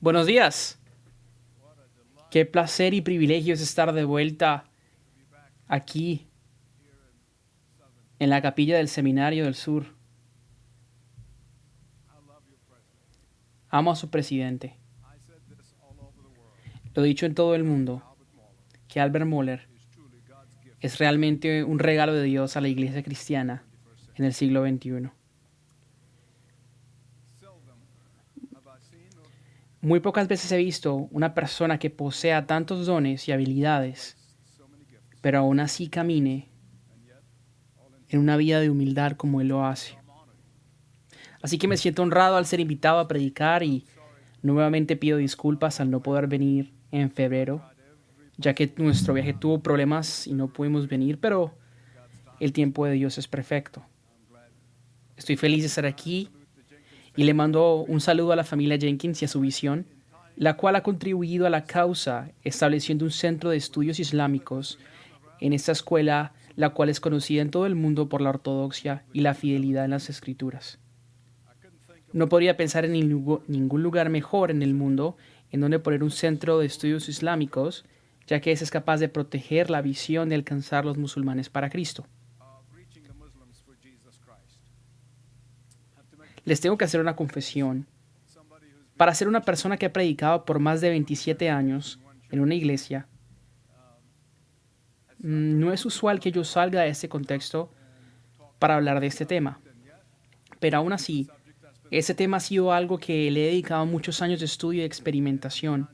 Buenos días. Qué placer y privilegio es estar de vuelta aquí en la capilla del Seminario del Sur. Amo a su presidente. Lo he dicho en todo el mundo, que Albert Mohler es realmente un regalo de Dios a la iglesia cristiana en el siglo XXI. Muy pocas veces he visto una persona que posea tantos dones y habilidades, pero aún así camine en una vida de humildad como él lo hace. Así que me siento honrado al ser invitado a predicar y nuevamente pido disculpas al no poder venir en febrero, ya que nuestro viaje tuvo problemas y no pudimos venir, pero el tiempo de Dios es perfecto. Estoy feliz de estar aquí y le mando un saludo a la familia Jenkins y a su visión, la cual ha contribuido a la causa estableciendo un centro de estudios islámicos en esta escuela, la cual es conocida en todo el mundo por la ortodoxia y la fidelidad en las escrituras. No podría pensar en ningún lugar mejor en el mundo en donde poner un centro de estudios islámicos, ya que ese es capaz de proteger la visión de alcanzar los musulmanes para Cristo. Les tengo que hacer una confesión. Para ser una persona que ha predicado por más de 27 años en una iglesia, no es usual que yo salga de este contexto para hablar de este tema. Pero aún así, ese tema ha sido algo que le he dedicado muchos años de estudio y experimentación.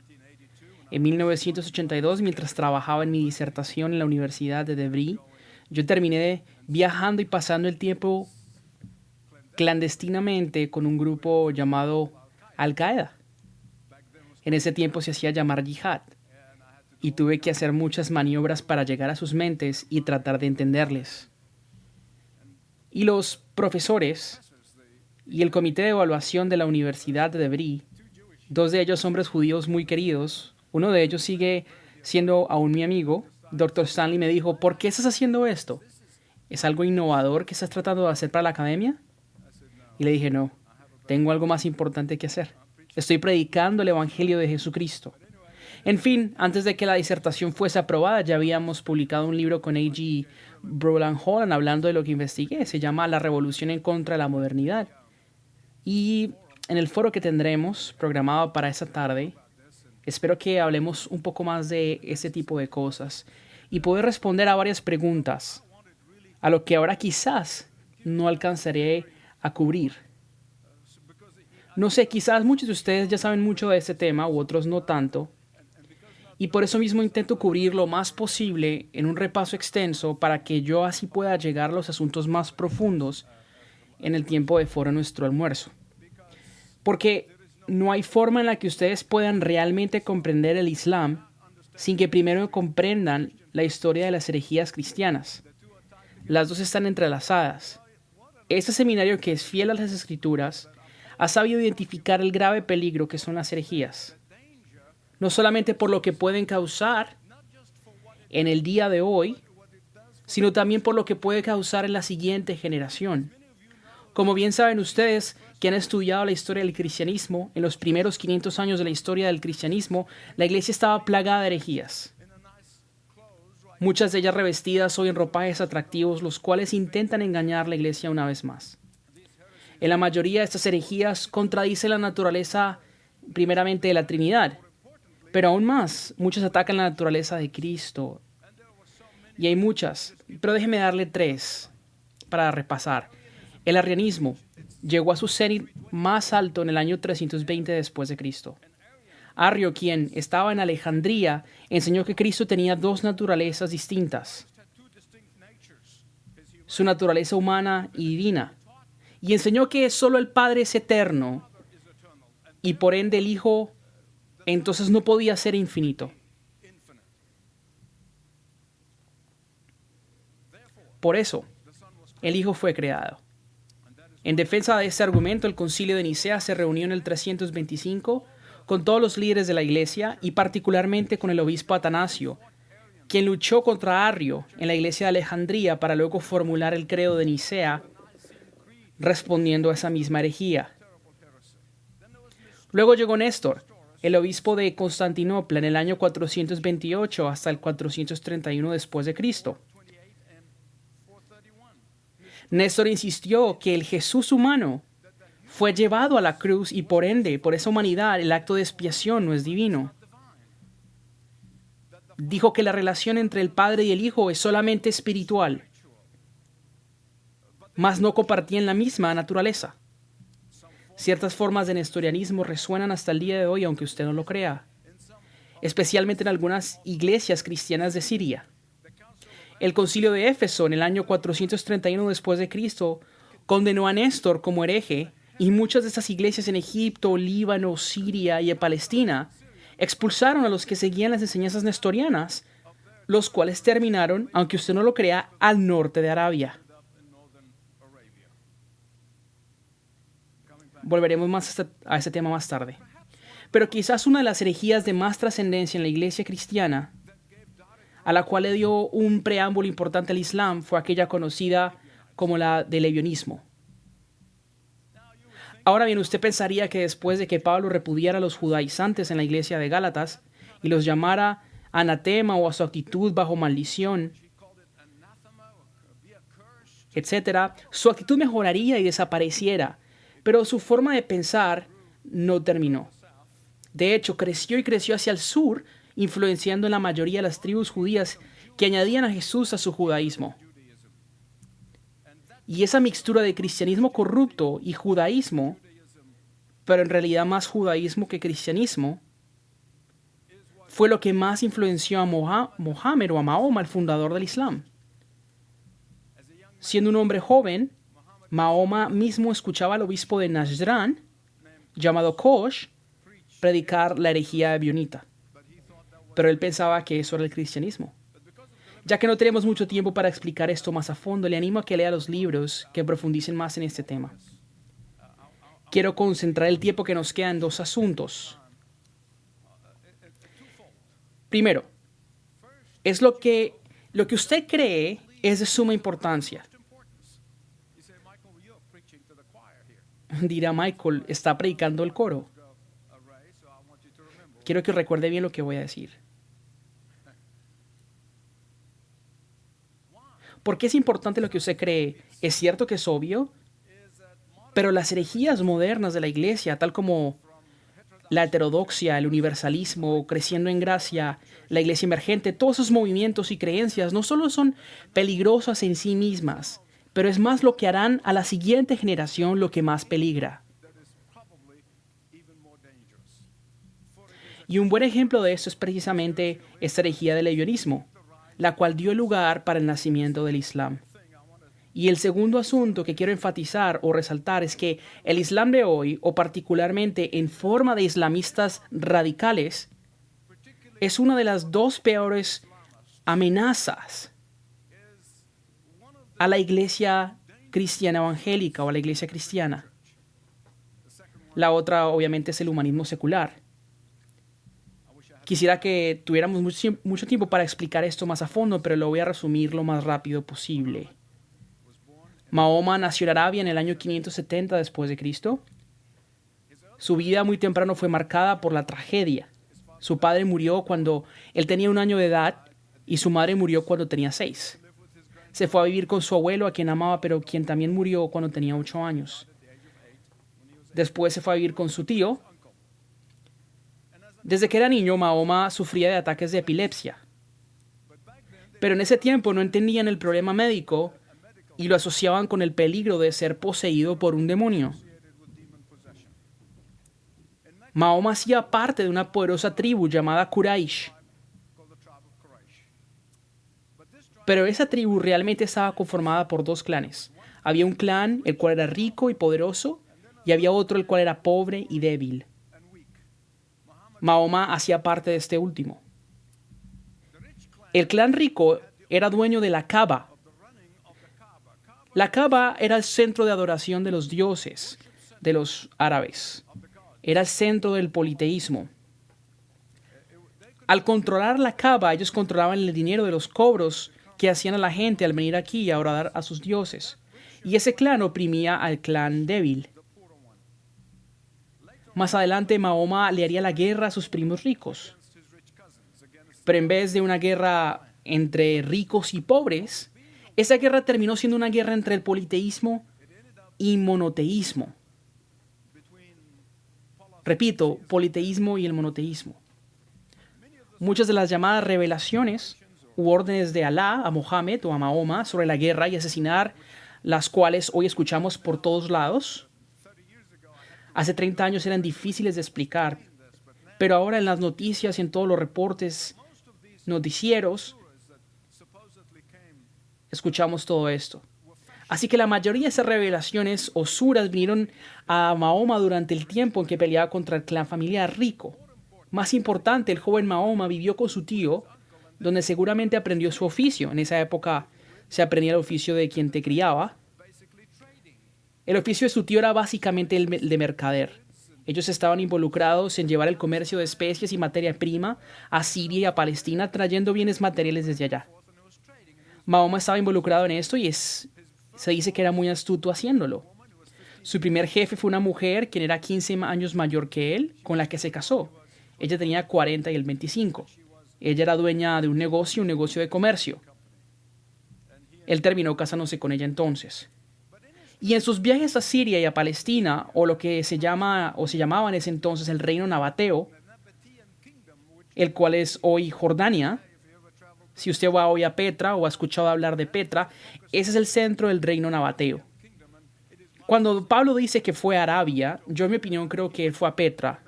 En 1982, mientras trabajaba en mi disertación en la Universidad de Debris, yo terminé viajando y pasando el tiempo clandestinamente con un grupo llamado Al-Qaeda. En ese tiempo se hacía llamar Yihad, y tuve que hacer muchas maniobras para llegar a sus mentes y tratar de entenderles. Y los profesores y el comité de evaluación de la Universidad de Debris, dos de ellos hombres judíos muy queridos, uno de ellos sigue siendo aún mi amigo, Dr. Stanley, me dijo: ¿por qué estás haciendo esto? ¿Es algo innovador que estás tratando de hacer para la academia? Y le dije: no, tengo algo más importante que hacer. Estoy predicando el Evangelio de Jesucristo. En fin, antes de que la disertación fuese aprobada, ya habíamos publicado un libro con A.G. Browland Holland hablando de lo que investigué. Se llama La Revolución en contra de la modernidad. Y en el foro que tendremos programado para esa tarde, espero que hablemos un poco más de ese tipo de cosas y poder responder a varias preguntas, a lo que ahora quizás no alcanzaré a cubrir. No sé, quizás muchos de ustedes ya saben mucho de este tema u otros no tanto, y por eso mismo intento cubrir lo más posible en un repaso extenso para que yo así pueda llegar a los asuntos más profundos en el tiempo de foro nuestro almuerzo. Porque no hay forma en la que ustedes puedan realmente comprender el Islam sin que primero comprendan la historia de las herejías cristianas. Las dos están entrelazadas. Este seminario, que es fiel a las escrituras, ha sabido identificar el grave peligro que son las herejías. No solamente por lo que pueden causar en el día de hoy, sino también por lo que puede causar en la siguiente generación. Como bien saben ustedes que han estudiado la historia del cristianismo, en los primeros 500 años de la historia del cristianismo, la iglesia estaba plagada de herejías. Muchas de ellas revestidas hoy en ropajes atractivos, los cuales intentan engañar a la iglesia una vez más. En la mayoría de estas herejías contradicen la naturaleza primeramente de la Trinidad, pero aún más, muchas atacan la naturaleza de Cristo. Y hay muchas, pero déjeme darle tres para repasar. El arrianismo llegó a su cenit más alto en el año 320 después de Cristo. Arrio, quien estaba en Alejandría, enseñó que Cristo tenía dos naturalezas distintas: su naturaleza humana y divina, y enseñó que solo el Padre es eterno y por ende el Hijo entonces no podía ser infinito. Por eso, el Hijo fue creado. En defensa de este argumento, el Concilio de Nicea se reunió en el 325 con todos los líderes de la Iglesia y particularmente con el obispo Atanasio, quien luchó contra Arrio en la Iglesia de Alejandría para luego formular el credo de Nicea respondiendo a esa misma herejía. Luego llegó Néstor, el obispo de Constantinopla en el año 428 hasta el 431 después de Cristo. Néstor insistió que el Jesús humano fue llevado a la cruz y por ende, por esa humanidad, el acto de expiación no es divino. Dijo que la relación entre el Padre y el Hijo es solamente espiritual, mas no compartían la misma naturaleza. Ciertas formas de nestorianismo resuenan hasta el día de hoy, aunque usted no lo crea, especialmente en algunas iglesias cristianas de Siria. El concilio de Éfeso en el año 431 después de Cristo condenó a Néstor como hereje, y muchas de estas iglesias en Egipto, Líbano, Siria y en Palestina expulsaron a los que seguían las enseñanzas nestorianas, los cuales terminaron, aunque usted no lo crea, al norte de Arabia. Volveremos más a este tema más tarde. Pero quizás una de las herejías de más trascendencia en la iglesia cristiana, a la cual le dio un preámbulo importante al Islam, fue aquella conocida como la del ebionismo. Ahora bien, usted pensaría que después de que Pablo repudiara a los judaizantes en la iglesia de Gálatas y los llamara anatema o a su actitud bajo maldición, etc., su actitud mejoraría y desapareciera, pero su forma de pensar no terminó. De hecho, creció y creció hacia el sur, influenciando en la mayoría de las tribus judías que añadían a Jesús a su judaísmo. Y esa mixtura de cristianismo corrupto y judaísmo, pero en realidad más judaísmo que cristianismo, fue lo que más influenció a Mohammed o a Mahoma, el fundador del Islam. Siendo un hombre joven, Mahoma mismo escuchaba al obispo de Najrán, llamado Kosh, predicar la herejía ebionita. Pero él pensaba que eso era el cristianismo. Ya que no tenemos mucho tiempo para explicar esto más a fondo, le animo a que lea los libros que profundicen más en este tema. Quiero concentrar el tiempo que nos queda en dos asuntos. Primero, es lo que usted cree es de suma importancia. Dirá Michael, está predicando el coro. Quiero que recuerde bien lo que voy a decir. ¿Por qué es importante lo que usted cree? Es cierto que es obvio, pero las herejías modernas de la iglesia, tal como la heterodoxia, el universalismo, creciendo en gracia, la iglesia emergente, todos esos movimientos y creencias no solo son peligrosas en sí mismas, pero es más lo que harán a la siguiente generación lo que más peligra. Y un buen ejemplo de esto es precisamente esta herejía del ebionismo, la cual dio lugar para el nacimiento del Islam. Y el segundo asunto que quiero enfatizar o resaltar es que el Islam de hoy, o particularmente en forma de islamistas radicales, es una de las dos peores amenazas a la iglesia cristiana evangélica o a la iglesia cristiana. La otra, obviamente, es el humanismo secular. Quisiera que tuviéramos mucho tiempo para explicar esto más a fondo, pero lo voy a resumir lo más rápido posible. Mahoma nació en Arabia en el año 570 después de Cristo. Su vida muy temprano fue marcada por la tragedia. Su padre murió cuando él tenía 1 año de edad y su madre murió cuando tenía 6. Se fue a vivir con su abuelo, a quien amaba, pero quien también murió cuando tenía 8 años. Después se fue a vivir con su tío. Desde que era niño, Mahoma sufría de ataques de epilepsia. Pero en ese tiempo no entendían el problema médico y lo asociaban con el peligro de ser poseído por un demonio. Mahoma hacía parte de una poderosa tribu llamada Quraysh. Pero esa tribu realmente estaba conformada por dos clanes. Había un clan, el cual era rico y poderoso, y había otro, el cual era pobre y débil. Mahoma hacía parte de este último. El clan rico era dueño de la Kaaba. La Kaaba era el centro de adoración de los dioses de los árabes. Era el centro del politeísmo. Al controlar la Kaaba, ellos controlaban el dinero de los cobros que hacían a la gente al venir aquí a adorar a sus dioses. Y ese clan oprimía al clan débil. Más adelante, Mahoma le haría la guerra a sus primos ricos. Pero en vez de una guerra entre ricos y pobres, esa guerra terminó siendo una guerra entre el politeísmo y monoteísmo. Repito, politeísmo y el monoteísmo. Muchas de las llamadas revelaciones u órdenes de Alá a Mohammed o a Mahoma sobre la guerra y asesinar, las cuales hoy escuchamos por todos lados, hace 30 años eran difíciles de explicar, pero ahora en las noticias y en todos los reportes noticieros escuchamos todo esto. Así que la mayoría de esas revelaciones o suras vinieron a Mahoma durante el tiempo en que peleaba contra el clan familiar rico. Más importante, el joven Mahoma vivió con su tío, donde seguramente aprendió su oficio. En esa época se aprendía el oficio de quien te criaba. El oficio de su tío era básicamente el de mercader. Ellos estaban involucrados en llevar el comercio de especies y materia prima a Siria y a Palestina, trayendo bienes materiales desde allá. Mahoma estaba involucrado en esto y se dice que era muy astuto haciéndolo. Su primer jefe fue una mujer, quien era 15 años mayor que él, con la que se casó. Ella tenía 40 y él 25. Ella era dueña de un negocio de comercio. Él terminó casándose con ella entonces. Y en sus viajes a Siria y a Palestina, o lo que se llamaba en ese entonces el reino nabateo, el cual es hoy Jordania. Si usted va hoy a Petra o ha escuchado hablar de Petra, ese es el centro del reino nabateo. Cuando Pablo dice que fue a Arabia, yo en mi opinión creo que él fue a Petra,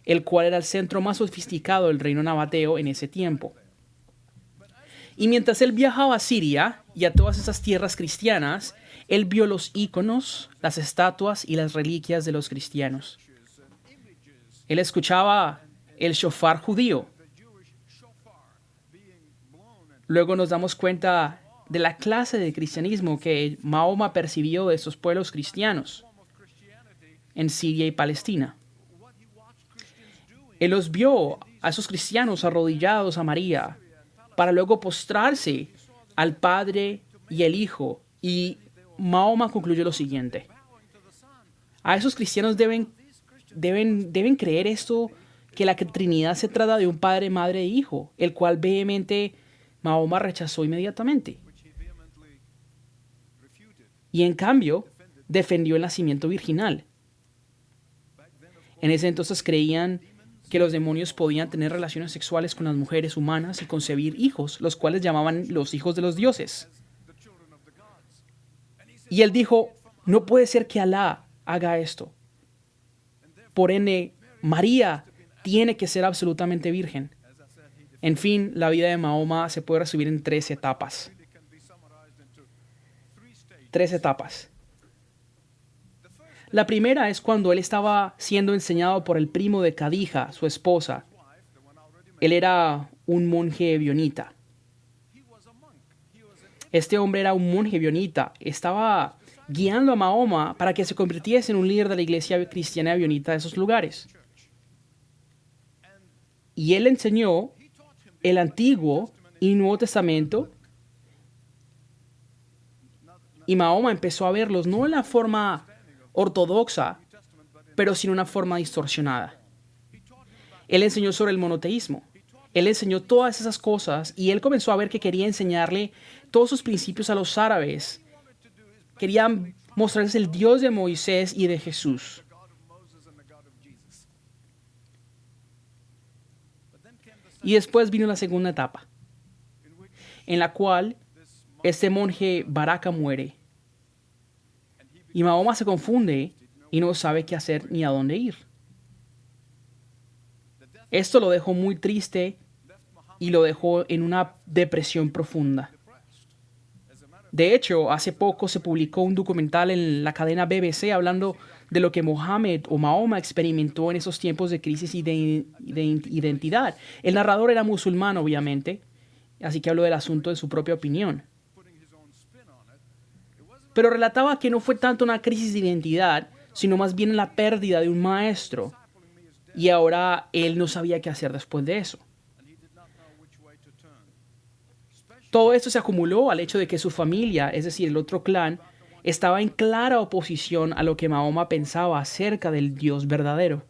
el cual era el centro más sofisticado del reino nabateo en ese tiempo. Y mientras él viajaba a Siria y a todas esas tierras cristianas, él vio los íconos, las estatuas y las reliquias de los cristianos. Él escuchaba el shofar judío. Luego nos damos cuenta de la clase de cristianismo que Mahoma percibió de esos pueblos cristianos en Siria y Palestina. Él los vio a esos cristianos arrodillados a María para luego postrarse al Padre y el Hijo. Y Mahoma concluyó lo siguiente: a esos cristianos deben creer esto, que la Trinidad se trata de un Padre, Madre e Hijo, el cual vehemente Mahoma rechazó inmediatamente. Y en cambio, defendió el nacimiento virginal. En ese entonces creían que los demonios podían tener relaciones sexuales con las mujeres humanas y concebir hijos, los cuales llamaban los hijos de los dioses. Y él dijo: no puede ser que Alá haga esto. Por ende, María tiene que ser absolutamente virgen. En fin, la vida de Mahoma se puede resumir en 3 etapas. 3 etapas. La primera es cuando él estaba siendo enseñado por el primo de Khadija, su esposa. Él era un monje ebionita. Este hombre era un monje ebionita. Estaba guiando a Mahoma para que se convirtiese en un líder de la iglesia cristiana ebionita de esos lugares. Y él enseñó el Antiguo y Nuevo Testamento, y Mahoma empezó a verlos no en la forma ortodoxa, pero sin una forma distorsionada. Él enseñó sobre el monoteísmo. Él enseñó todas esas cosas y él comenzó a ver que quería enseñarle todos sus principios a los árabes. Quería mostrarles el Dios de Moisés y de Jesús. Y después vino la segunda etapa, en la cual este monje Baraka muere. Y Mahoma se confunde y no sabe qué hacer ni a dónde ir. Esto lo dejó muy triste y lo dejó en una depresión profunda. De hecho, hace poco se publicó un documental en la cadena BBC hablando de lo que Mohammed o Mahoma experimentó en esos tiempos de crisis y de identidad. El narrador era musulmán, obviamente, así que habló del asunto de su propia opinión. Pero relataba que no fue tanto una crisis de identidad, sino más bien la pérdida de un maestro. Y ahora él no sabía qué hacer después de eso. Todo esto se acumuló al hecho de que su familia, es decir, el otro clan, estaba en clara oposición a lo que Mahoma pensaba acerca del Dios verdadero.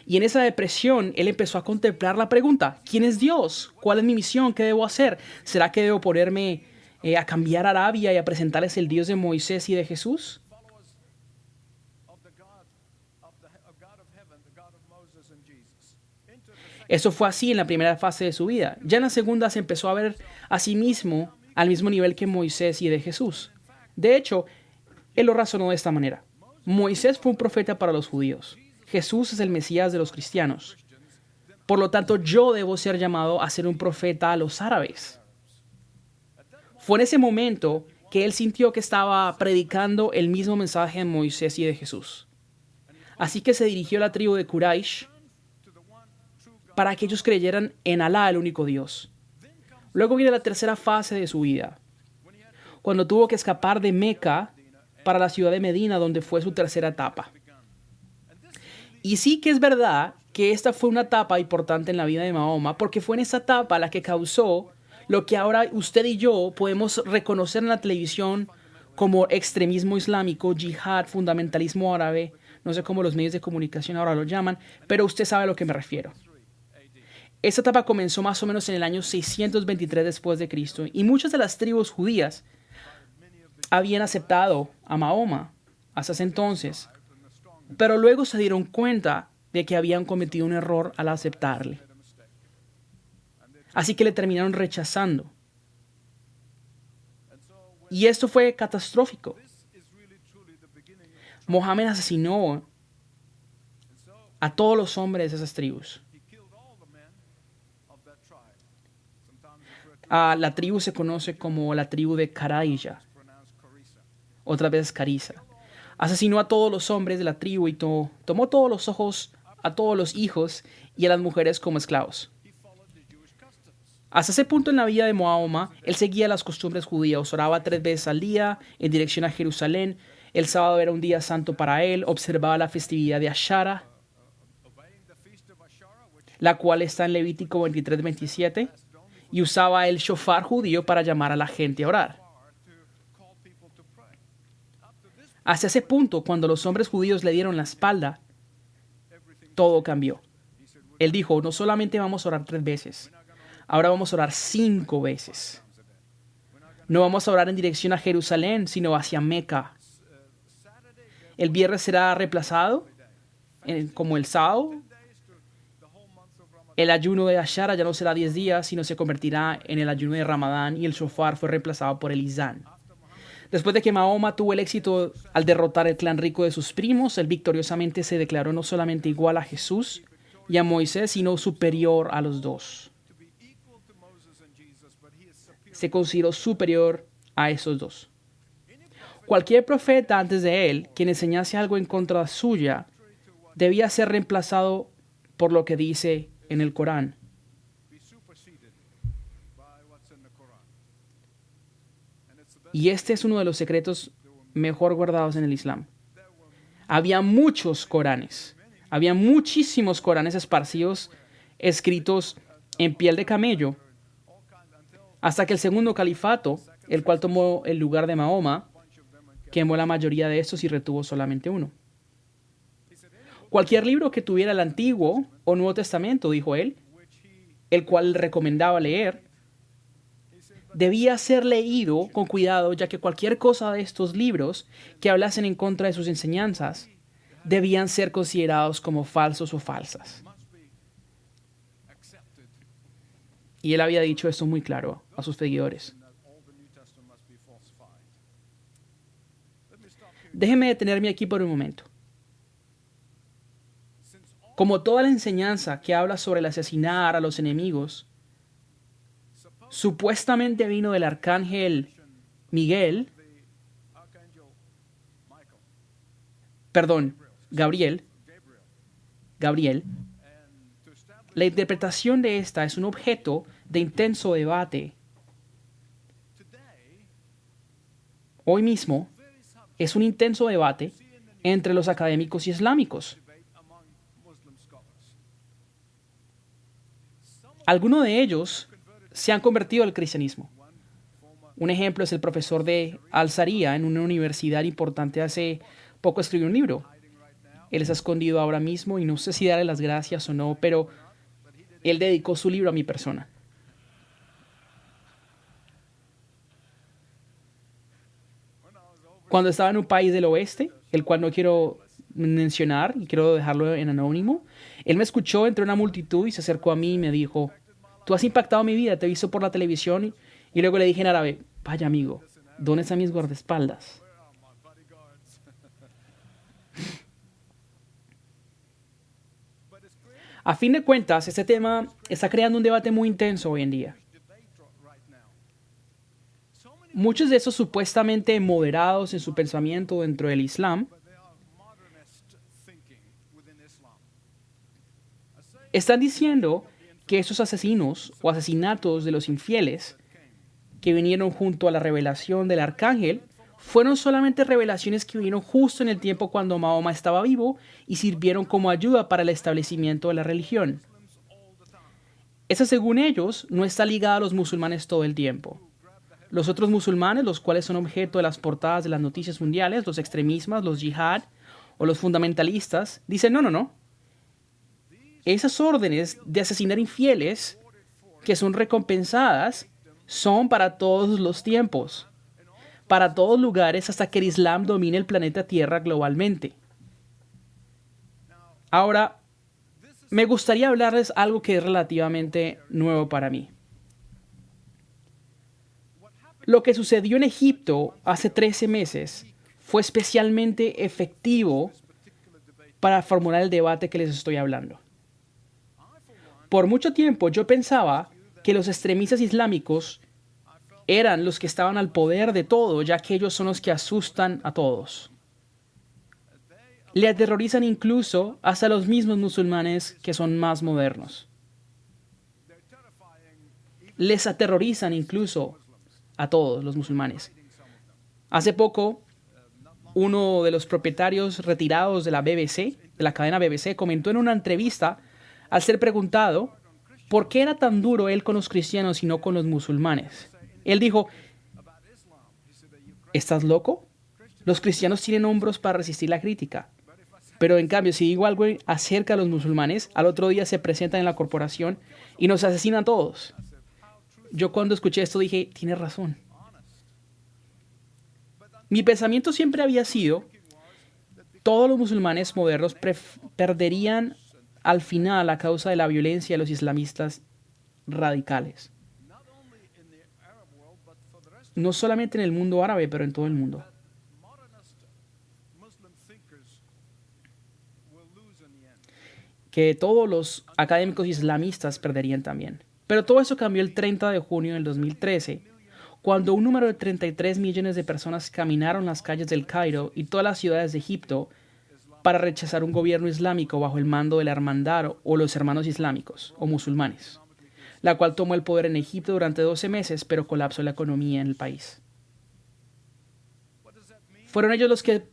Y en esa depresión, él empezó a contemplar la pregunta, ¿quién es Dios? ¿Cuál es mi misión? ¿Qué debo hacer? ¿Será que debo ponerme a cambiar a Arabia y a presentarles el Dios de Moisés y de Jesús? Eso fue así en la primera fase de su vida. Ya en la segunda se empezó a ver a sí mismo al mismo nivel que Moisés y de Jesús. De hecho, él lo razonó de esta manera. Moisés fue un profeta para los judíos. Jesús es el Mesías de los cristianos. Por lo tanto, yo debo ser llamado a ser un profeta a los árabes. Fue en ese momento que él sintió que estaba predicando el mismo mensaje de Moisés y de Jesús. Así que se dirigió a la tribu de Quraysh para que ellos creyeran en Alá, el único Dios. Luego viene la tercera fase de su vida, cuando tuvo que escapar de Meca para la ciudad de Medina, donde fue su tercera etapa. Y sí que es verdad que esta fue una etapa importante en la vida de Mahoma, porque fue en esa etapa la que causó lo que ahora usted y yo podemos reconocer en la televisión como extremismo islámico, yihad, fundamentalismo árabe, no sé cómo los medios de comunicación ahora lo llaman, pero usted sabe a lo que me refiero. Esta etapa comenzó más o menos en el año 623 después de Cristo, y muchas de las tribus judías habían aceptado a Mahoma hasta ese entonces, pero luego se dieron cuenta de que habían cometido un error al aceptarle. Así que le terminaron rechazando. Y esto fue catastrófico. Mohammed asesinó a todos los hombres de esas tribus. La tribu se conoce como la tribu de Karaija, otra vez Cariza. Asesinó a todos los hombres de la tribu y tomó todos los ojos a todos los hijos y a las mujeres como esclavos. Hasta ese punto en la vida de Mahoma, él seguía las costumbres judías, oraba 3 veces al día en dirección a Jerusalén. El sábado era un día santo para él, observaba la festividad de Ashara, la cual está en Levítico 23-27, y usaba el shofar judío para llamar a la gente a orar. Hasta ese punto, cuando los hombres judíos le dieron la espalda, todo cambió. Él dijo, no solamente vamos a orar 3 veces, ahora vamos a orar 5 veces. No vamos a orar en dirección a Jerusalén, sino hacia Meca. El viernes será reemplazado como el sábado. El ayuno de Ashara ya no será 10 días, sino se convertirá en el ayuno de Ramadán, y el shofar fue reemplazado por el izán. Después de que Mahoma tuvo el éxito al derrotar el clan rico de sus primos, él victoriosamente se declaró no solamente igual a Jesús y a Moisés, sino superior a los dos. Se consideró superior a esos dos. Cualquier profeta antes de él, quien enseñase algo en contra suya, debía ser reemplazado por lo que dice en el Corán. Y este es uno de los secretos mejor guardados en el Islam. Había muchos Coranes. Había muchísimos Coranes esparcidos, escritos en piel de camello, hasta que el segundo califato, el cual tomó el lugar de Mahoma, quemó la mayoría de estos y retuvo solamente uno. Cualquier libro que tuviera el Antiguo o Nuevo Testamento, dijo él, el cual recomendaba leer, debía ser leído con cuidado, ya que cualquier cosa de estos libros que hablasen en contra de sus enseñanzas debían ser considerados como falsos o falsas. Y él había dicho esto muy claro a sus seguidores. Déjenme detenerme aquí por un momento. Como toda la enseñanza que habla sobre el asesinar a los enemigos, supuestamente vino del arcángel Gabriel, la interpretación de esta es un objeto de intenso debate. Hoy mismo es un intenso debate entre los académicos y islámicos. Algunos de ellos se han convertido al cristianismo. Un ejemplo es el profesor de Al-Zaria en una universidad importante. Hace poco escribió un libro. Él está escondido ahora mismo y no sé si darle las gracias o no, pero él dedicó su libro a mi persona. Cuando estaba en un país del oeste, el cual no quiero mencionar y quiero dejarlo en anónimo, él me escuchó entre una multitud y se acercó a mí y me dijo, tú has impactado mi vida, te he visto por la televisión y luego le dije en árabe, vaya amigo, ¿dónde están mis guardaespaldas? A fin de cuentas, este tema está creando un debate muy intenso hoy en día. Muchos de esos supuestamente moderados en su pensamiento dentro del Islam están diciendo que esos asesinos o asesinatos de los infieles que vinieron junto a la revelación del arcángel fueron solamente revelaciones que vinieron justo en el tiempo cuando Mahoma estaba vivo y sirvieron como ayuda para el establecimiento de la religión. Esa, según ellos, no está ligada a los musulmanes todo el tiempo. Los otros musulmanes, los cuales son objeto de las portadas de las noticias mundiales, los extremistas, los yihad o los fundamentalistas, dicen no. Esas órdenes de asesinar infieles que son recompensadas son para todos los tiempos, para todos lugares hasta que el Islam domine el planeta Tierra globalmente. Ahora, me gustaría hablarles algo que es relativamente nuevo para mí. Lo que sucedió en Egipto hace 13 meses fue especialmente efectivo para formular el debate que les estoy hablando. Por mucho tiempo yo pensaba que los extremistas islámicos eran los que estaban al poder de todo, ya que ellos son los que asustan a todos. Le aterrorizan incluso hasta los mismos musulmanes que son más modernos. Les aterrorizan incluso a todos los musulmanes. Hace poco, uno de los propietarios retirados de la BBC, de la cadena BBC, comentó en una entrevista al ser preguntado por qué era tan duro él con los cristianos y no con los musulmanes. Él dijo, ¿estás loco? Los cristianos tienen hombros para resistir la crítica. Pero en cambio, si digo algo acerca de los musulmanes, al otro día se presentan en la corporación y nos asesinan a todos. Yo cuando escuché esto dije, tiene razón. Mi pensamiento siempre había sido, todos los musulmanes modernos perderían al final a causa de la violencia de los islamistas radicales. No solamente en el mundo árabe, pero en todo el mundo. Que todos los académicos islamistas perderían también. Pero todo eso cambió el 30 de junio del 2013, cuando un número de 33 millones de personas caminaron las calles del Cairo y todas las ciudades de Egipto para rechazar un gobierno islámico bajo el mando de la hermandad o los hermanos islámicos o musulmanes, la cual tomó el poder en Egipto durante 12 meses, pero colapsó la economía en el país. Fueron ellos los que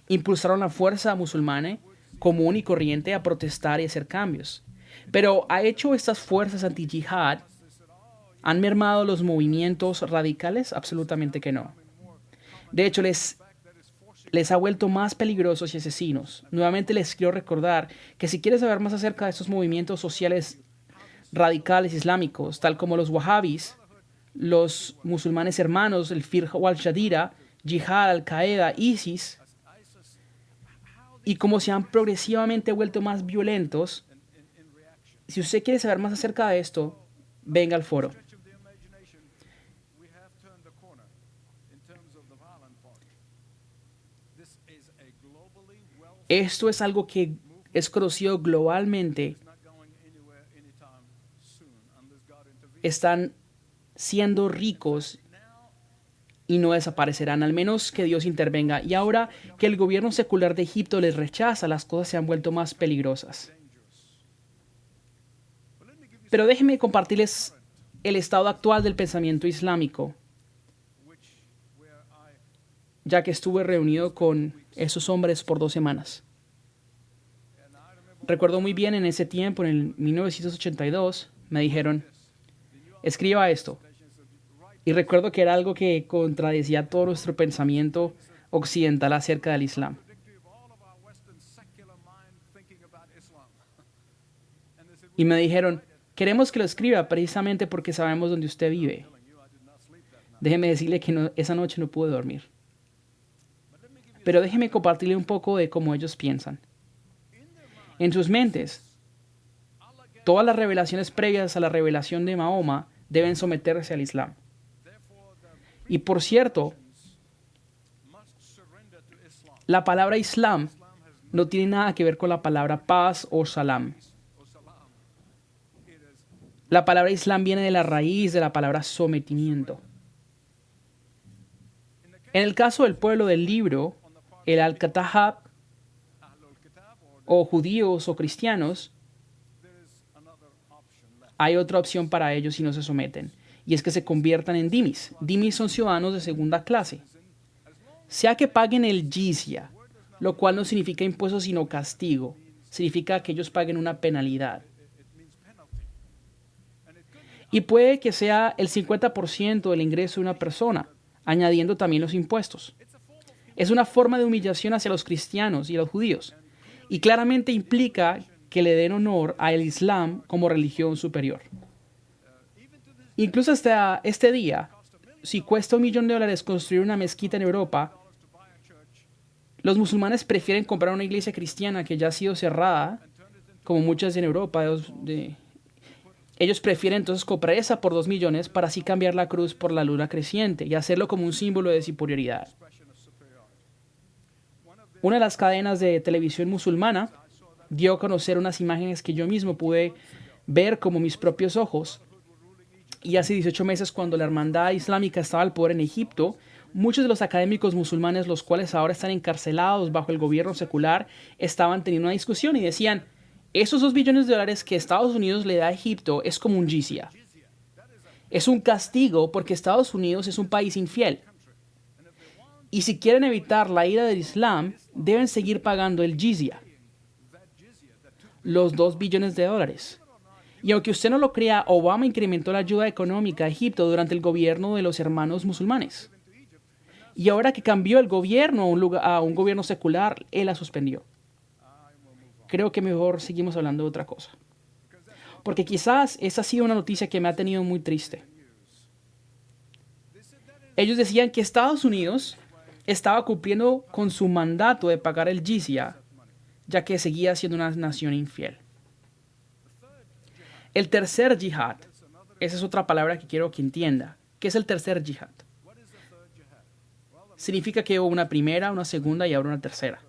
impulsaron la fuerza musulmana común y corriente a protestar y hacer cambios. Pero ¿ha hecho estas fuerzas anti-yihad? ¿Han mermado los movimientos radicales? Absolutamente que no. De hecho, les ha vuelto más peligrosos y asesinos. Nuevamente les quiero recordar que si quieres saber más acerca de estos movimientos sociales radicales islámicos, tal como los wahhabis, los musulmanes hermanos, el Firq al-Shadira, Jihad, Al-Qaeda, ISIS, y cómo se han progresivamente vuelto más violentos, si usted quiere saber más acerca de esto, venga al foro. Esto es algo que es conocido globalmente. Están siendo ricos y no desaparecerán, al menos que Dios intervenga. Y ahora que el gobierno secular de Egipto les rechaza, las cosas se han vuelto más peligrosas. Pero déjenme compartirles el estado actual del pensamiento islámico, ya que estuve reunido con esos hombres por 2 semanas. Recuerdo muy bien en ese tiempo, en el 1982, me dijeron, escriba esto. Y recuerdo que era algo que contradecía todo nuestro pensamiento occidental acerca del Islam. Y me dijeron, queremos que lo escriba precisamente porque sabemos dónde usted vive. Déjeme decirle que esa noche no pude dormir. Pero déjeme compartirle un poco de cómo ellos piensan. En sus mentes, todas las revelaciones previas a la revelación de Mahoma deben someterse al Islam. Y por cierto, la palabra Islam no tiene nada que ver con la palabra paz o salam. La palabra Islam viene de la raíz de la palabra sometimiento. En el caso del pueblo del libro, el Al-Katahab, o judíos o cristianos, hay otra opción para ellos si no se someten, y es que se conviertan en dhimis. Dhimis son ciudadanos de segunda clase. Sea que paguen el jizya, lo cual no significa impuesto sino castigo. Significa que ellos paguen una penalidad. Y puede que sea el 50% del ingreso de una persona, añadiendo también los impuestos. Es una forma de humillación hacia los cristianos y los judíos, y claramente implica que le den honor al Islam como religión superior. Incluso hasta este día, si cuesta $1 millón construir una mezquita en Europa, los musulmanes prefieren comprar una iglesia cristiana que ya ha sido cerrada, como muchas en Europa. Ellos prefieren entonces comprar esa por 2 millones para así cambiar la cruz por la luna creciente y hacerlo como un símbolo de superioridad. Una de las cadenas de televisión musulmana dio a conocer unas imágenes que yo mismo pude ver como mis propios ojos. Y hace 18 meses, cuando la hermandad islámica estaba al poder en Egipto, muchos de los académicos musulmanes, los cuales ahora están encarcelados bajo el gobierno secular, estaban teniendo una discusión y decían, esos $2 billones que Estados Unidos le da a Egipto es como un jizya. Es un castigo porque Estados Unidos es un país infiel. Y si quieren evitar la ira del Islam, deben seguir pagando el jizya, los $2 billones. Y aunque usted no lo crea, Obama incrementó la ayuda económica a Egipto durante el gobierno de los hermanos musulmanes. Y ahora que cambió el gobierno a un gobierno secular, él la suspendió. Creo que mejor seguimos hablando de otra cosa. Porque quizás esa ha sido una noticia que me ha tenido muy triste. Ellos decían que Estados Unidos estaba cumpliendo con su mandato de pagar el jizya, ya que seguía siendo una nación infiel. El tercer yihad, esa es otra palabra que quiero que entienda. ¿Qué es el tercer yihad? Significa que hubo una primera, una segunda y ahora una tercera.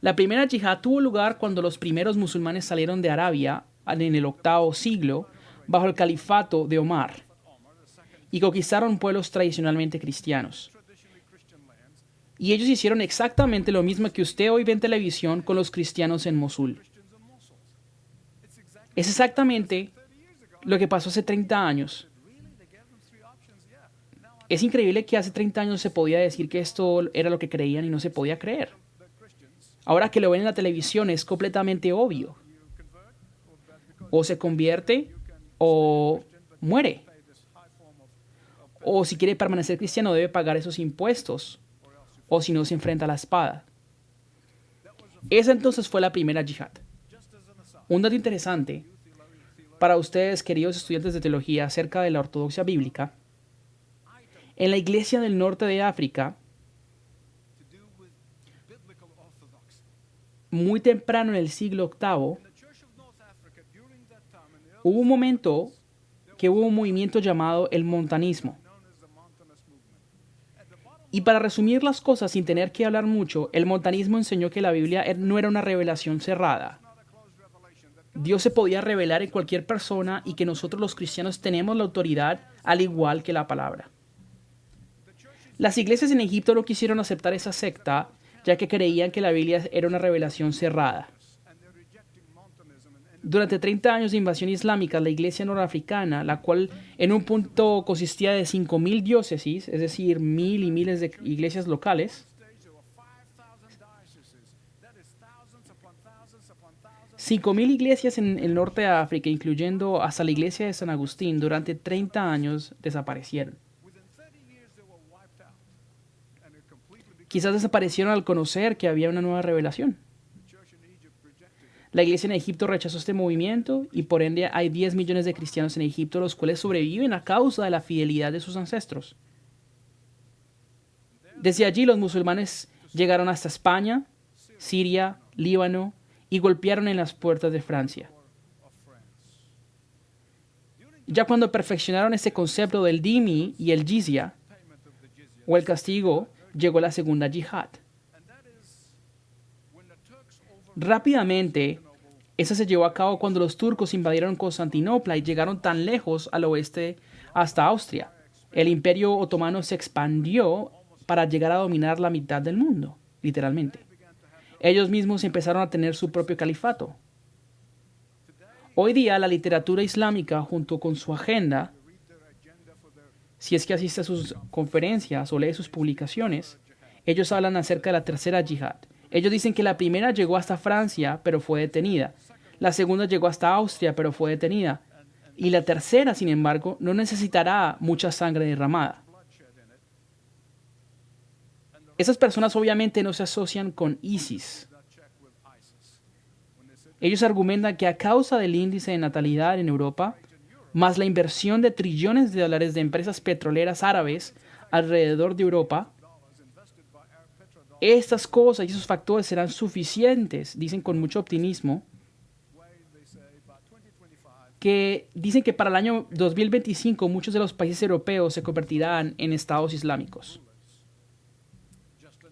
La primera yihad tuvo lugar cuando los primeros musulmanes salieron de Arabia en el 8º siglo bajo el califato de Omar y conquistaron pueblos tradicionalmente cristianos. Y ellos hicieron exactamente lo mismo que usted hoy ve en televisión con los cristianos en Mosul. Es exactamente lo que pasó hace 30 años. Es increíble que hace 30 años se podía decir que esto era lo que creían y no se podía creer. Ahora que lo ven en la televisión es completamente obvio. O se convierte o muere. O si quiere permanecer cristiano debe pagar esos impuestos. O si no se enfrenta a la espada. Esa entonces fue la primera yihad. Un dato interesante para ustedes, queridos estudiantes de teología, acerca de la ortodoxia bíblica. En la iglesia del norte de África, muy temprano en el siglo VIII, hubo un momento que hubo un movimiento llamado el montanismo. Y para resumir las cosas sin tener que hablar mucho, el montanismo enseñó que la Biblia no era una revelación cerrada. Dios se podía revelar en cualquier persona y que nosotros los cristianos tenemos la autoridad al igual que la palabra. Las iglesias en Egipto no quisieron aceptar esa secta, ya que creían que la Biblia era una revelación cerrada. Durante 30 años de invasión islámica, la iglesia norafricana, la cual en un punto consistía de 5.000 diócesis, es decir, mil y miles de iglesias locales, 5.000 iglesias en el norte de África, incluyendo hasta la iglesia de San Agustín, durante 30 años desaparecieron. Quizás desaparecieron al conocer que había una nueva revelación. La iglesia en Egipto rechazó este movimiento y por ende hay 10 millones de cristianos en Egipto los cuales sobreviven a causa de la fidelidad de sus ancestros. Desde allí los musulmanes llegaron hasta España, Siria, Líbano y golpearon en las puertas de Francia. Ya cuando perfeccionaron este concepto del dhimmi y el jizya, o el castigo, llegó la segunda yihad. Rápidamente, esa se llevó a cabo cuando los turcos invadieron Constantinopla y llegaron tan lejos al oeste hasta Austria. El imperio otomano se expandió para llegar a dominar la mitad del mundo, literalmente. Ellos mismos empezaron a tener su propio califato. Hoy día la literatura islámica, junto con su agenda, si es que asiste a sus conferencias o lee sus publicaciones, ellos hablan acerca de la tercera yihad. Ellos dicen que la primera llegó hasta Francia, pero fue detenida. La segunda llegó hasta Austria, pero fue detenida. Y la tercera, sin embargo, no necesitará mucha sangre derramada. Esas personas obviamente no se asocian con ISIS. Ellos argumentan que a causa del índice de natalidad en Europa, más la inversión de trillones de dólares de empresas petroleras árabes alrededor de Europa, estas cosas y esos factores serán suficientes, dicen con mucho optimismo, que dicen que para el año 2025 muchos de los países europeos se convertirán en estados islámicos.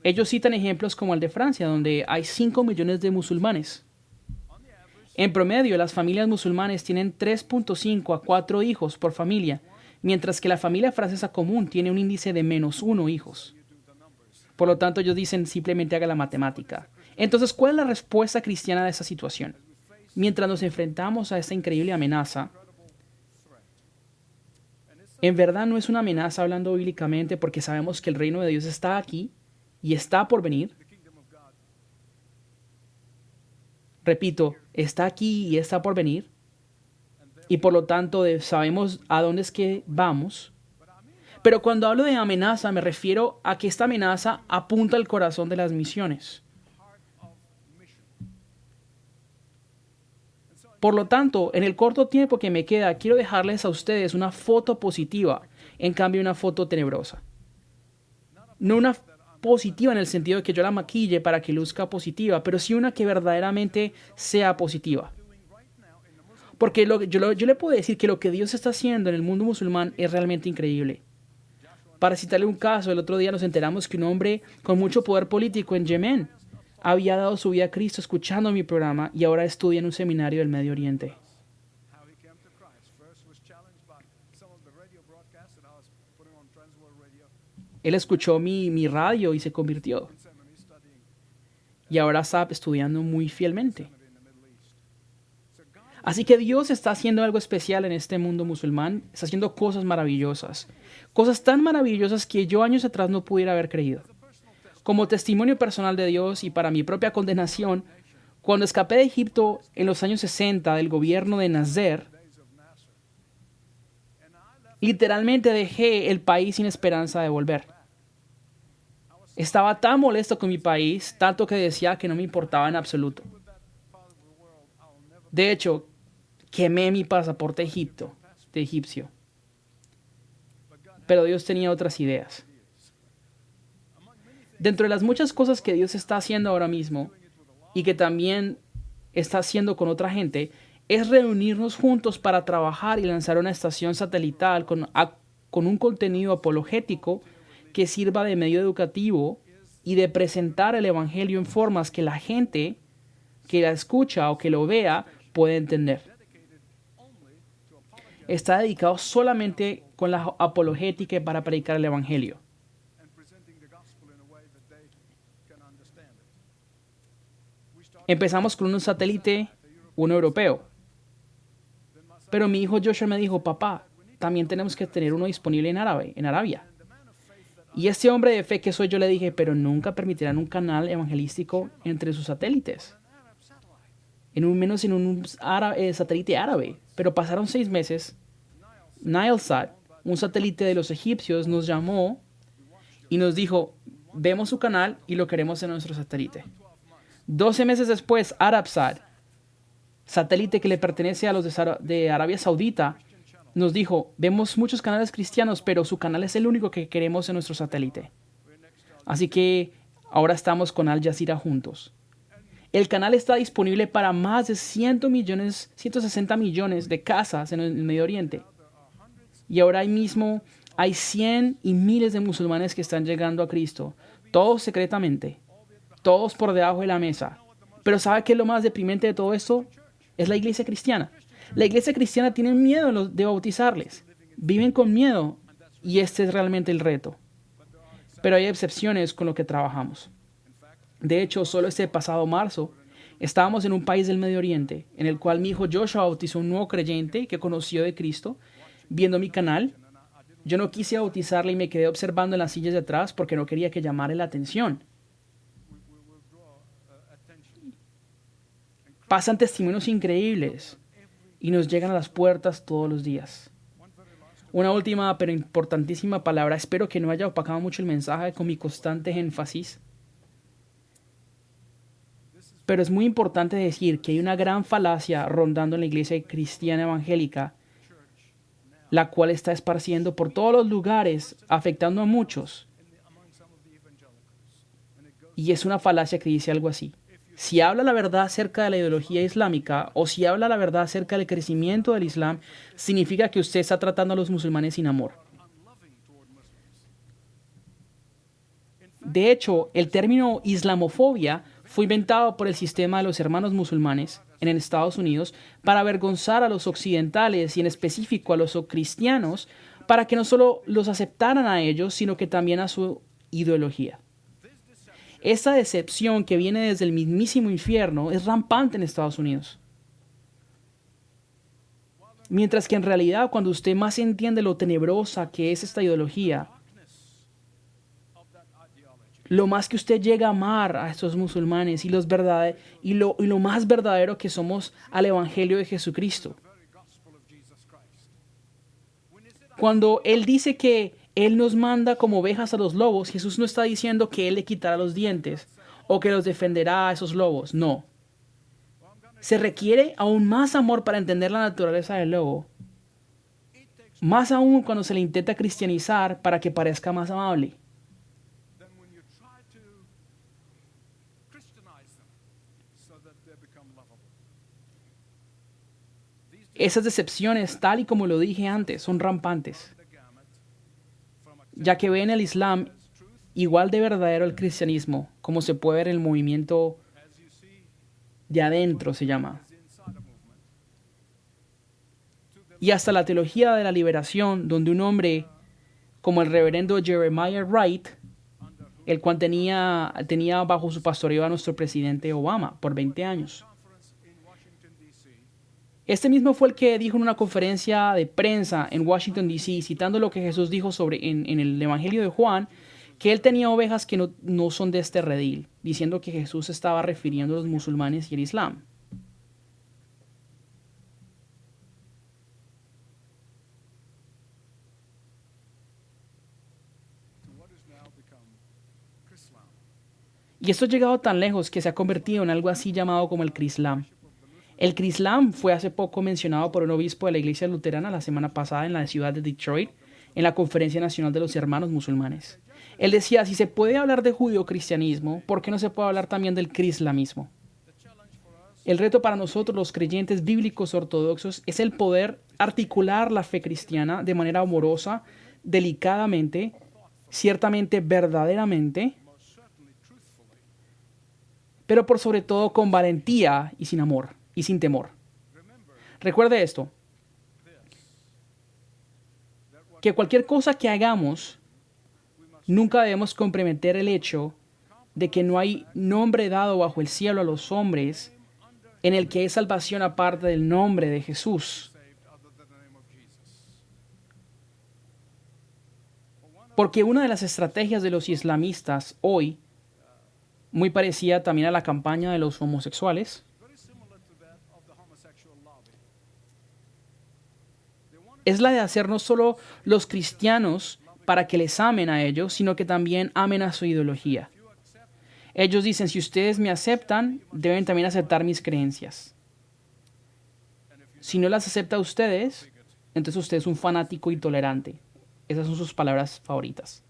Ellos citan ejemplos como el de Francia, donde hay 5 millones de musulmanes. En promedio, las familias musulmanes tienen 3.5 a 4 hijos por familia, mientras que la familia francesa común tiene un índice de -1 hijos. Por lo tanto, ellos dicen simplemente haga la matemática. Entonces, ¿cuál es la respuesta cristiana de esa situación? Mientras nos enfrentamos a esta increíble amenaza, en verdad no es una amenaza hablando bíblicamente porque sabemos que el reino de Dios está aquí y está por venir. Repito, está aquí y está por venir. Y por lo tanto sabemos a dónde es que vamos. Pero cuando hablo de amenaza me refiero a que esta amenaza apunta al corazón de las misiones. Por lo tanto, en el corto tiempo que me queda, quiero dejarles a ustedes una foto positiva, en cambio una foto tenebrosa. No una positiva en el sentido de que yo la maquille para que luzca positiva, pero sí una que verdaderamente sea positiva. Porque yo le puedo decir que lo que Dios está haciendo en el mundo musulmán es realmente increíble. Para citarle un caso, el otro día nos enteramos que un hombre con mucho poder político en Yemen había dado su vida a Cristo escuchando mi programa y ahora estudia en un seminario del Medio Oriente. Él escuchó mi radio y se convirtió. Y ahora está estudiando muy fielmente. Así que Dios está haciendo algo especial en este mundo musulmán. Está haciendo cosas maravillosas. Cosas tan maravillosas que yo años atrás no pudiera haber creído. Como testimonio personal de Dios y para mi propia condenación, cuando escapé de Egipto en los años 60 del gobierno de Nasser, literalmente dejé el país sin esperanza de volver. Estaba tan molesto con mi país, tanto que decía que no me importaba en absoluto. De hecho, quemé mi pasaporte de egipcio. Pero Dios tenía otras ideas. Dentro de las muchas cosas que Dios está haciendo ahora mismo y que también está haciendo con otra gente, es reunirnos juntos para trabajar y lanzar una estación satelital con un contenido apologético que sirva de medio educativo y de presentar el evangelio en formas que la gente que la escucha o que lo vea puede entender. Está dedicado solamente con la apologética para predicar el evangelio. Empezamos con un satélite, uno europeo. Pero mi hijo Joshua me dijo, papá, también tenemos que tener uno disponible en Arabia. Y este hombre de fe que soy yo le dije, pero nunca permitirán un canal evangelístico entre sus satélites. Menos en un satélite árabe. Pero pasaron 6 meses. Nilesat, un satélite de los egipcios, nos llamó y nos dijo, vemos su canal y lo queremos en nuestro satélite. 12 meses después, Arabsat, satélite que le pertenece a los de Arabia Saudita, nos dijo, vemos muchos canales cristianos, pero su canal es el único que queremos en nuestro satélite. Así que ahora estamos con Al Jazeera juntos. El canal está disponible para más de 160 millones de casas en el Medio Oriente. Y ahora mismo hay 100 y miles de musulmanes que están llegando a Cristo, todos secretamente, todos por debajo de la mesa. Pero ¿sabe qué es lo más deprimente de todo esto? Es la iglesia cristiana. La iglesia cristiana tiene miedo de bautizarles. Viven con miedo y este es realmente el reto. Pero hay excepciones con lo que trabajamos. De hecho, solo este pasado marzo, estábamos en un país del Medio Oriente, en el cual mi hijo Joshua bautizó un nuevo creyente que conoció de Cristo, viendo mi canal. Yo no quise bautizarle y me quedé observando en las sillas de atrás porque no quería que llamara la atención. Pasan testimonios increíbles y nos llegan a las puertas todos los días. Una última pero importantísima palabra. Espero que no haya opacado mucho el mensaje con mi constante énfasis. Pero es muy importante decir que hay una gran falacia rondando en la iglesia cristiana evangélica, la cual está esparciendo por todos los lugares, afectando a muchos. Y es una falacia que dice algo así. Si habla la verdad acerca de la ideología islámica o si habla la verdad acerca del crecimiento del Islam, significa que usted está tratando a los musulmanes sin amor. De hecho, el término islamofobia fue inventado por el sistema de los hermanos musulmanes en Estados Unidos para avergonzar a los occidentales y en específico a los cristianos para que no solo los aceptaran a ellos, sino que también a su ideología. Esta decepción que viene desde el mismísimo infierno es rampante en Estados Unidos. Mientras que en realidad cuando usted más entiende lo tenebrosa que es esta ideología, lo más que usted llega a amar a estos musulmanes y lo más verdadero que somos al Evangelio de Jesucristo. Cuando Él dice que Él nos manda como ovejas a los lobos, Jesús no está diciendo que Él le quitará los dientes o que los defenderá a esos lobos. No. Se requiere aún más amor para entender la naturaleza del lobo. Más aún cuando se le intenta cristianizar para que parezca más amable. Esas decepciones, tal y como lo dije antes, son rampantes, ya que ven el Islam igual de verdadero al cristianismo, como se puede ver en el movimiento de adentro, se llama. Y hasta la teología de la liberación, donde un hombre como el reverendo Jeremiah Wright, el cual tenía bajo su pastoreo a nuestro presidente Obama por 20 años. Este mismo fue el que dijo en una conferencia de prensa en Washington, D.C., citando lo que Jesús dijo en el Evangelio de Juan, que él tenía ovejas que no son de este redil, diciendo que Jesús estaba refiriendo a los musulmanes y el Islam. Y esto ha llegado tan lejos que se ha convertido en algo así llamado como el Crislam. El Crislam fue hace poco mencionado por un obispo de la iglesia luterana la semana pasada en la ciudad de Detroit, en la Conferencia Nacional de los Hermanos Musulmanes. Él decía, si se puede hablar de judio-cristianismo, ¿por qué no se puede hablar también del crislamismo? El reto para nosotros, los creyentes bíblicos ortodoxos, es el poder articular la fe cristiana de manera amorosa, delicadamente, ciertamente verdaderamente, pero por sobre todo con valentía y sin amor y sin temor. Recuerde esto, que cualquier cosa que hagamos, nunca debemos comprometer el hecho de que no hay nombre dado bajo el cielo a los hombres en el que hay salvación aparte del nombre de Jesús. Porque una de las estrategias de los islamistas hoy, muy parecida también a la campaña de los homosexuales, es la de hacer no solo los cristianos para que les amen a ellos, sino que también amen a su ideología. Ellos dicen, si ustedes me aceptan, deben también aceptar mis creencias. Si no las acepta a ustedes, entonces usted es un fanático intolerante. Esas son sus palabras favoritas.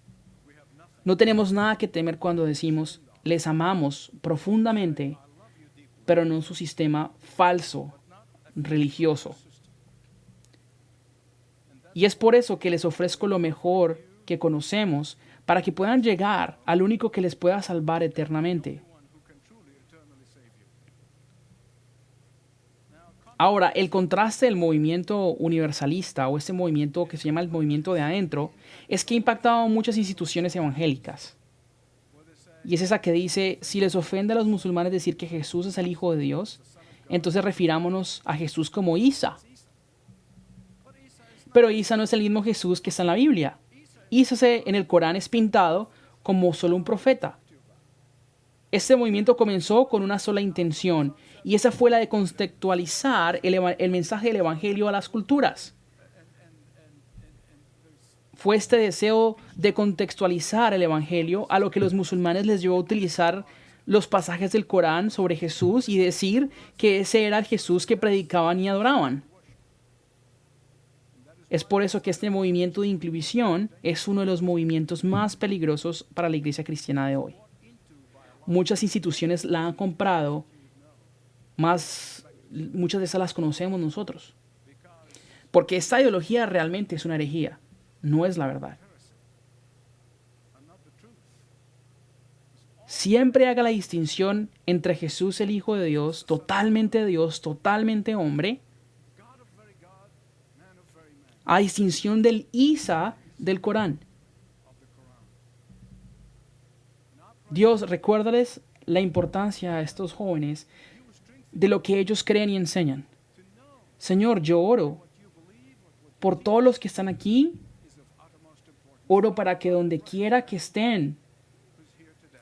No tenemos nada que temer cuando decimos, les amamos profundamente, pero no en su sistema falso, religioso. Y es por eso que les ofrezco lo mejor que conocemos, para que puedan llegar al único que les pueda salvar eternamente. Ahora, el contraste del movimiento universalista o este movimiento que se llama el movimiento de adentro es que ha impactado a muchas instituciones evangélicas. Y es esa que dice, si les ofende a los musulmanes decir que Jesús es el Hijo de Dios, entonces refirámonos a Jesús como Isa. Pero Isa no es el mismo Jesús que está en la Biblia. Isa en el Corán es pintado como solo un profeta. Este movimiento comenzó con una sola intención, y esa fue la de contextualizar el mensaje del Evangelio a las culturas. Fue este deseo de contextualizar el Evangelio a lo que los musulmanes les llevó a utilizar los pasajes del Corán sobre Jesús y decir que ese era el Jesús que predicaban y adoraban. Es por eso que este movimiento de inclusión es uno de los movimientos más peligrosos para la iglesia cristiana de hoy. Muchas instituciones la han comprado, muchas de esas las conocemos nosotros. Porque esta ideología realmente es una herejía, no es la verdad. Siempre haga la distinción entre Jesús, el Hijo de Dios, totalmente hombre, a distinción del Isa del Corán. Dios, recuérdales la importancia a estos jóvenes de lo que ellos creen y enseñan. Señor, yo oro por todos los que están aquí. Oro para que donde quiera que estén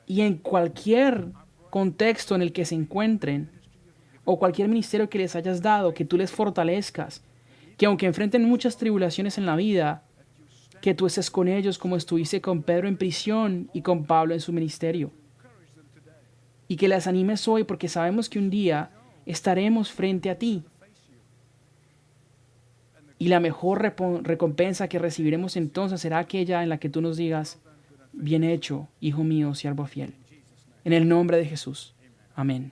y en cualquier contexto en el que se encuentren o cualquier ministerio que les hayas dado, que tú les fortalezcas, que aunque enfrenten muchas tribulaciones en la vida, que tú estés con ellos como estuviste con Pedro en prisión y con Pablo en su ministerio. Y que les animes hoy porque sabemos que un día estaremos frente a ti. Y la mejor recompensa que recibiremos entonces será aquella en la que tú nos digas, bien hecho, hijo mío, siervo fiel. En el nombre de Jesús. Amén.